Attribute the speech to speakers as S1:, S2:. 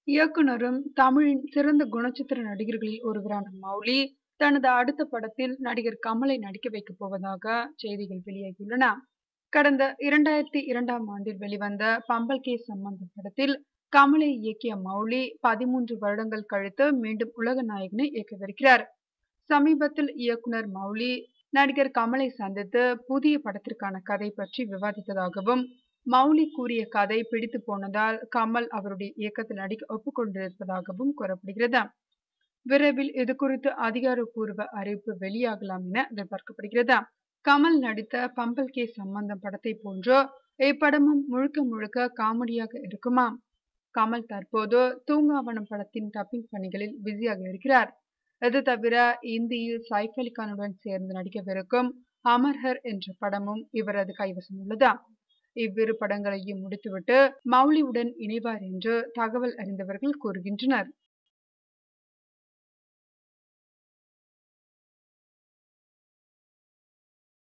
S1: இயக்குனரும் தமிழின் சிறந்த குணச்சித்திர நடிகர்களில் ஒருவரான மௌலி, தனது அடுத்த படத்தில் நடிகர் கமலை நடிக்க வைக்கப் போவதாக செய்திகள் வெளியாகியுள்ளன. கடந்த 2002ஆம் ஆண்டில் வெளிவந்த பம்பல் கேஸ் சம்பந்தம் படத்தில் கமலை இயக்கிய மௌலி 13 வருடங்கள் கழித்து மீண்டும் உலக நாயகனை இயக்கவிருக்கிறார். சமீபத்தில் இயக்குனர் மௌலி நடிகர் கமலை சந்தித்து புதிய படத்திற்கான கதை பற்றி விவாதித்ததாகவும், மௌலி கூறிய கதை பிடித்து போனதால் கமல் அவருடைய இயக்கத்தில் நடிக்க ஒப்புக்கொண்டிருப்பதாகவும் கூறப்படுகிறது. விரைவில் இது குறித்து அதிகாரப்பூர்வ அறிவிப்பு வெளியாகலாம் என எதிர்பார்க்கப்படுகிறது. கமல் நடித்த பம்பல் கேஸ் சம்பந்தம் படத்தை போன்று இப்படமும் முழுக்க முழுக்க காமெடியாக இருக்குமா? கமல் தற்போது தூங்காவனம் படத்தின் டப்பிங் பணிகளில் பிஸியாக இருக்கிறார். இது தவிர இந்தியில் சைஃப் அலி கானுடன் சேர்ந்து நடிக்கவிருக்கும் அமர்ஹர் என்ற படமும் இவரது கைவசம் உள்ளது. இவ்விரு படங்களையும் முடித்துவிட்டு மௌலியுடன் இணைவார் என்று தகவல் அறிந்தவர்கள் கூறுகின்றனர்.